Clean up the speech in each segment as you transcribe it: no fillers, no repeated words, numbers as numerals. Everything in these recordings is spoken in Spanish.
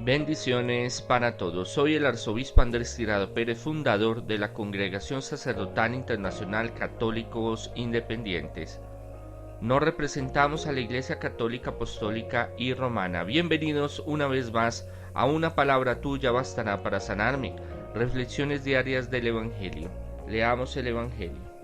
Bendiciones para todos. Soy el arzobispo Andrés Tirado Pérez, fundador de la Congregación Sacerdotal Internacional Católicos Independientes. Nos representamos a la Iglesia Católica Apostólica y Romana. Bienvenidos una vez más a Una Palabra Tuya Bastará para Sanarme. Reflexiones diarias del Evangelio. Leamos el Evangelio.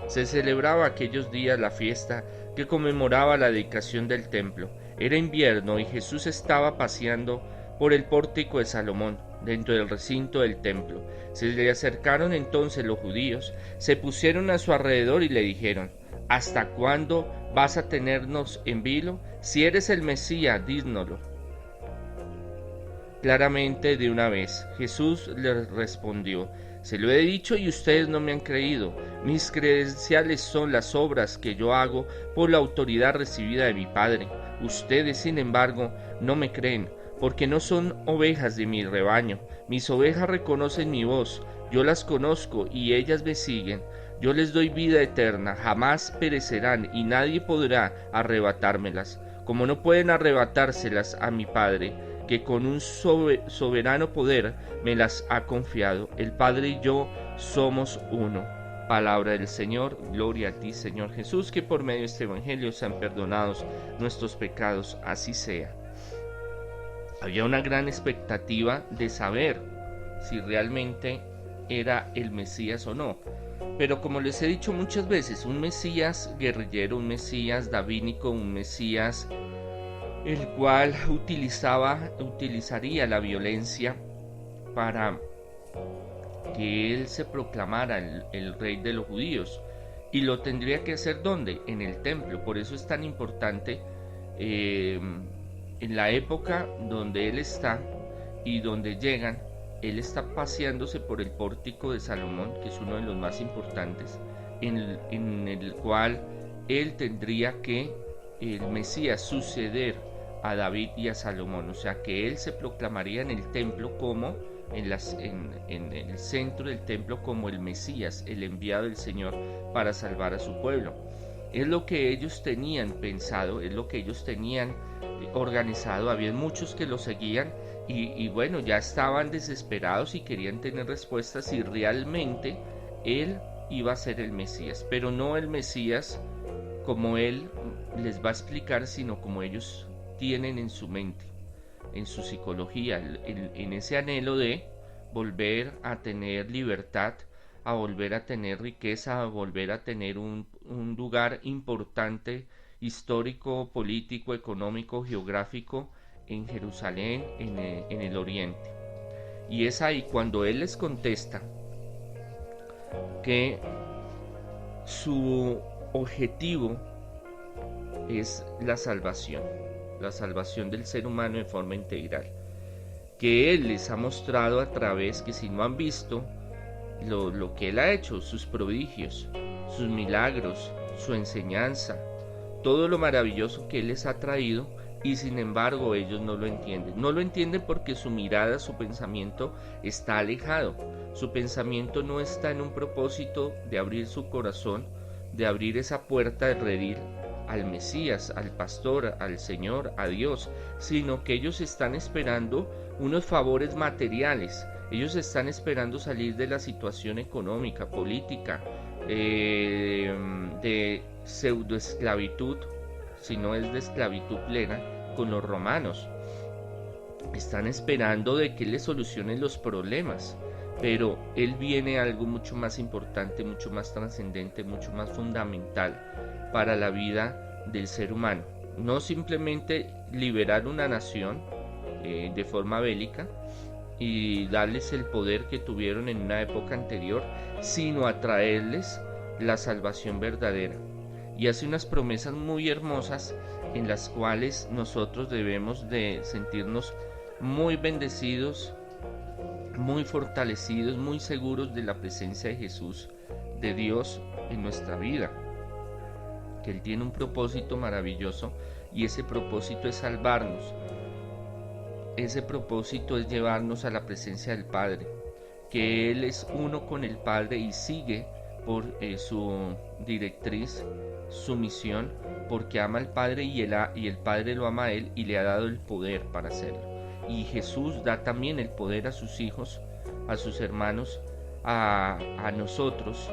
Se celebraba aquellos días la fiesta que conmemoraba la dedicación del templo. Era invierno y Jesús estaba paseando por el pórtico de Salomón, dentro del recinto del templo. Se le acercaron entonces los judíos, se pusieron a su alrededor y le dijeron: ¿Hasta cuándo vas a tenernos en vilo? Si eres el Mesías, dísnoslo claramente de una vez. Jesús les respondió: se lo he dicho y ustedes no me han creído. Mis credenciales son las obras que yo hago por la autoridad recibida de mi Padre. Ustedes, sin embargo, no me creen, porque no son ovejas de mi rebaño. Mis ovejas reconocen mi voz, yo las conozco y ellas me siguen. Yo les doy vida eterna, jamás perecerán y nadie podrá arrebatármelas, como no pueden arrebatárselas a mi Padre, que con un soberano poder me las ha confiado. El Padre y yo somos uno. Palabra del Señor. Gloria a ti, Señor Jesús, que por medio de este Evangelio sean perdonados nuestros pecados. Así sea. Había una gran expectativa de saber si realmente era el Mesías o no. Pero como les he dicho muchas veces, un Mesías guerrillero, un Mesías davínico, un Mesías el cual utilizaría la violencia para que él se proclamara el rey de los judíos, y lo tendría que hacer ¿dónde? En el templo. Por eso es tan importante en la época donde él está y donde llegan. Él está paseándose por el pórtico de Salomón, que es uno de los más importantes, en el cual él tendría que, el Mesías, suceder a David y a Salomón. O sea que él se proclamaría en el templo como en el centro del templo como el Mesías, el enviado del Señor para salvar a su pueblo. Es lo que ellos tenían pensado, es lo que ellos tenían organizado. Había muchos que lo seguían y bueno, ya estaban desesperados y querían tener respuestas si realmente él iba a ser el Mesías, pero no el Mesías como él les va a explicar, sino como ellos tienen en su mente, en su psicología, en ese anhelo de volver a tener libertad, a volver a tener riqueza, a volver a tener un lugar importante, histórico, político, económico, geográfico en Jerusalén, en el oriente. Y es ahí cuando él les contesta que su objetivo es la salvación del ser humano de forma integral, que él les ha mostrado a través, que si no han visto lo que él ha hecho, sus prodigios, sus milagros, su enseñanza, todo lo maravilloso que él les ha traído, y sin embargo ellos no lo entienden porque su mirada, su pensamiento está alejado. Su pensamiento no está en un propósito de abrir su corazón, de abrir esa puerta de redil al Mesías, al pastor, al Señor, a Dios, sino que ellos están esperando unos favores materiales. Ellos están esperando salir de la situación económica, política, de pseudoesclavitud, si no es de esclavitud plena, con los romanos. Están esperando de que les solucionen los problemas, pero él viene a algo mucho más importante, mucho más trascendente, mucho más fundamental para la vida del ser humano. No simplemente liberar una nación de forma bélica y darles el poder que tuvieron en una época anterior, sino atraerles la salvación verdadera. Y hace unas promesas muy hermosas en las cuales nosotros debemos de sentirnos muy bendecidos, muy fortalecidos, muy seguros de la presencia de Jesús, de Dios en nuestra vida, que Él tiene un propósito maravilloso, y ese propósito es salvarnos. Ese propósito es llevarnos a la presencia del Padre, que Él es uno con el Padre y sigue por su directriz, su misión, porque ama al Padre y el Padre lo ama a Él y le ha dado el poder para hacerlo. y Jesús da también el poder a sus hijos, a sus hermanos, a nosotros,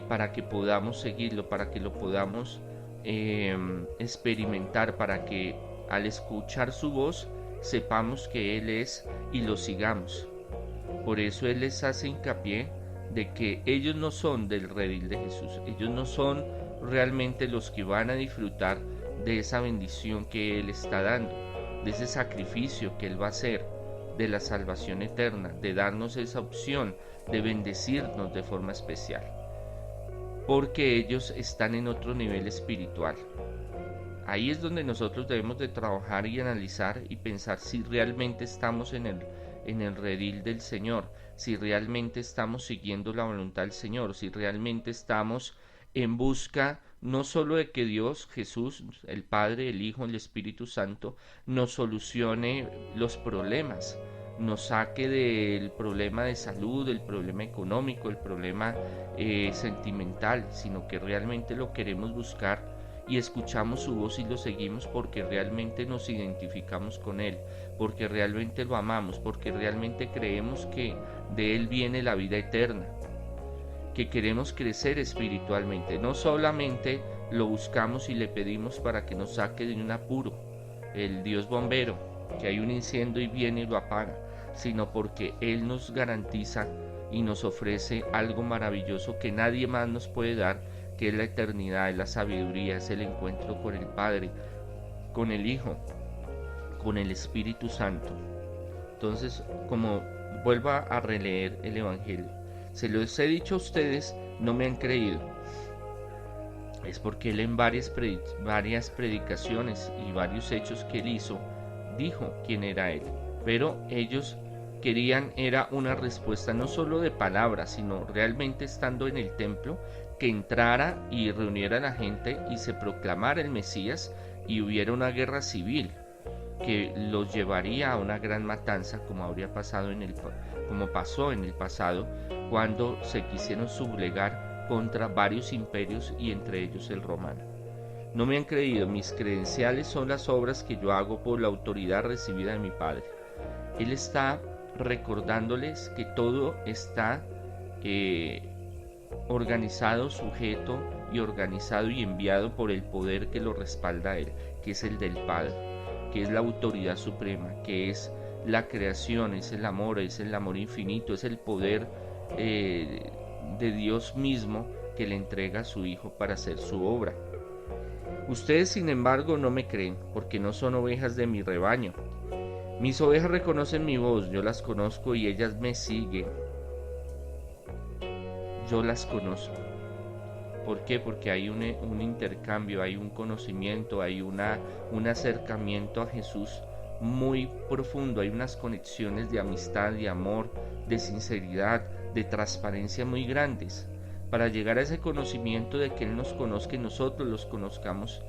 para que podamos seguirlo, para que lo podamos experimentar, para que al escuchar su voz sepamos que Él es y lo sigamos. Por eso Él les hace hincapié de que ellos no son del redil de Jesús, ellos no son realmente los que van a disfrutar de esa bendición que Él está dando, de ese sacrificio que Él va a hacer, de la salvación eterna, de darnos esa opción, de bendecirnos de forma especial, porque ellos están en otro nivel espiritual. Ahí es donde nosotros debemos de trabajar y analizar y pensar si realmente estamos en el redil del Señor, si realmente estamos siguiendo la voluntad del Señor, si realmente estamos en busca no solo de que Dios, Jesús, el Padre, el Hijo, el Espíritu Santo, nos solucione los problemas, nos saque del problema de salud, del problema económico, el problema sentimental, sino que realmente lo queremos buscar y escuchamos su voz y lo seguimos porque realmente nos identificamos con Él, porque realmente lo amamos, porque realmente creemos que de Él viene la vida eterna, que queremos crecer espiritualmente. No solamente lo buscamos y le pedimos para que nos saque de un apuro, el Dios bombero, que hay un incendio y viene y lo apaga, sino porque Él nos garantiza y nos ofrece algo maravilloso que nadie más nos puede dar, que es la eternidad, es la sabiduría, es el encuentro con el Padre, con el Hijo, con el Espíritu Santo. Entonces, como vuelvo a releer el Evangelio, se los he dicho a ustedes, no me han creído. Es porque Él en varias predicaciones y varios hechos que Él hizo, dijo quién era Él. Pero ellos querían era una respuesta no solo de palabras, sino realmente estando en el templo, que entrara y reuniera a la gente y se proclamara el Mesías y hubiera una guerra civil que los llevaría a una gran matanza, como como pasó en el pasado, cuando se quisieron sublegar contra varios imperios y entre ellos el romano. No me han creído, mis credenciales son las obras que yo hago por la autoridad recibida de mi Padre. Él está recordándoles que todo está organizado, sujeto y organizado y enviado por el poder que lo respalda a Él, que es el del Padre, que es la autoridad suprema, que es la creación, es el amor infinito, es el poder de Dios mismo que le entrega a su Hijo para hacer su obra. Ustedes, sin embargo, no me creen, porque no son ovejas de mi rebaño. Mis ovejas reconocen mi voz, yo las conozco y ellas me siguen. Yo las conozco. ¿Por qué? Porque hay un intercambio, hay un conocimiento, hay un acercamiento a Jesús muy profundo, hay unas conexiones de amistad, de amor, de sinceridad, de transparencia muy grandes, para llegar a ese conocimiento de que Él nos conozca y nosotros los conozcamos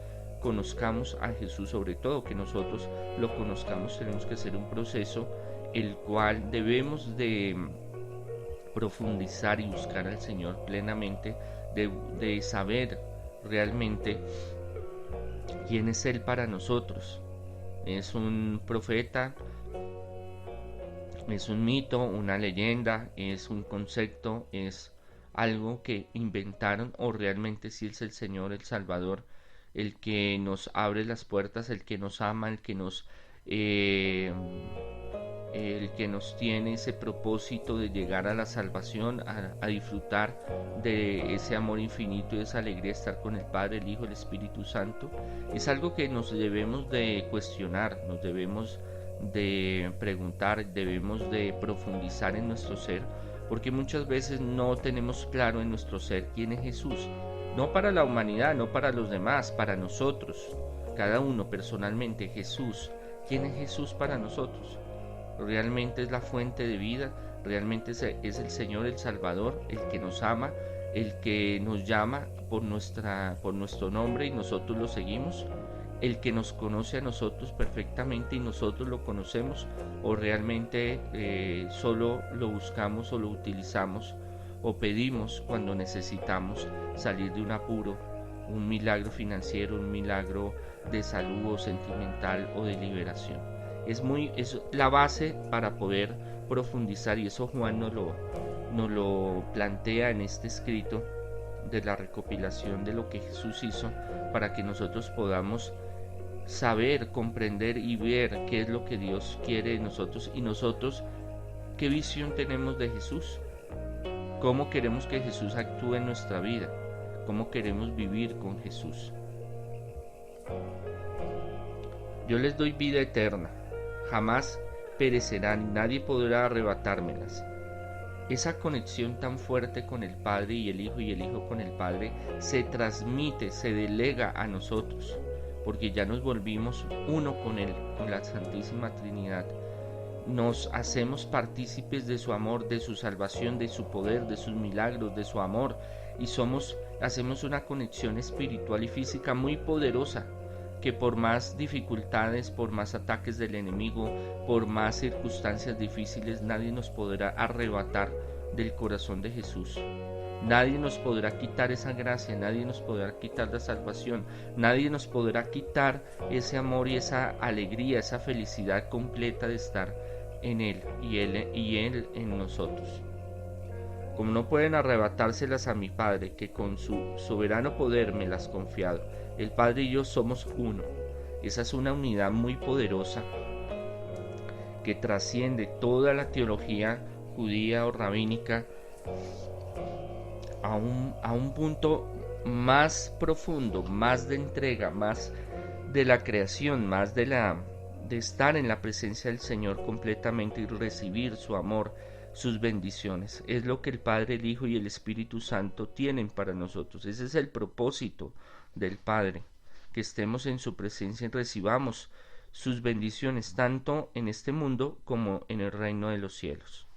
a Jesús, sobre todo que nosotros lo conozcamos. Tenemos que hacer un proceso el cual debemos de profundizar y buscar al Señor plenamente, de saber realmente quién es Él para nosotros. ¿Es un profeta? ¿Es un mito? ¿Una leyenda? ¿Es un concepto? ¿Es algo que inventaron? ¿O realmente sí es el Señor, el Salvador, el que nos abre las puertas, el que nos ama, el que nos tiene ese propósito de llegar a la salvación, a disfrutar de ese amor infinito y esa alegría de estar con el Padre, el Hijo, el Espíritu Santo? Es algo que nos debemos de cuestionar, nos debemos de preguntar, debemos de profundizar en nuestro ser, porque muchas veces no tenemos claro en nuestro ser quién es Jesús, no para la humanidad, no para los demás, para nosotros, cada uno personalmente. Jesús, ¿quién es Jesús para nosotros? Realmente es la fuente de vida, realmente es el Señor, el Salvador, el que nos ama, el que nos llama por nuestro nombre y nosotros lo seguimos, el que nos conoce a nosotros perfectamente y nosotros lo conocemos, o realmente solo lo buscamos o lo utilizamos o pedimos cuando necesitamos salir de un apuro, un milagro financiero, un milagro de salud o sentimental o de liberación. Es la base para poder profundizar, y eso Juan nos lo plantea en este escrito de la recopilación de lo que Jesús hizo, para que nosotros podamos saber, comprender y ver qué es lo que Dios quiere de nosotros, y nosotros qué visión tenemos de Jesús, cómo queremos que Jesús actúe en nuestra vida, cómo queremos vivir con Jesús. Yo les doy vida eterna, jamás perecerán y nadie podrá arrebatármelas. Esa conexión tan fuerte con el Padre y el Hijo con el Padre se transmite, se delega a nosotros, porque ya nos volvimos uno con Él, con la Santísima Trinidad. Nos hacemos partícipes de su amor, de su salvación, de su poder, de sus milagros, de su amor, y hacemos una conexión espiritual y física muy poderosa, que por más dificultades, por más ataques del enemigo, por más circunstancias difíciles, nadie nos podrá arrebatar del corazón de Jesús. Nadie nos podrá quitar esa gracia, nadie nos podrá quitar la salvación, nadie nos podrá quitar ese amor y esa alegría, esa felicidad completa de estar en Él y Él en nosotros. Como no pueden arrebatárselas a mi Padre, que con su soberano poder me las ha confiado. El Padre y yo somos uno. Esa es una unidad muy poderosa que trasciende toda la teología judía o rabínica a un punto más profundo, más de entrega, más de la creación, más de estar en la presencia del Señor completamente y recibir su amor, sus bendiciones. Es lo que el Padre, el Hijo y el Espíritu Santo tienen para nosotros. Ese es el propósito del Padre, que estemos en su presencia y recibamos sus bendiciones tanto en este mundo como en el reino de los cielos.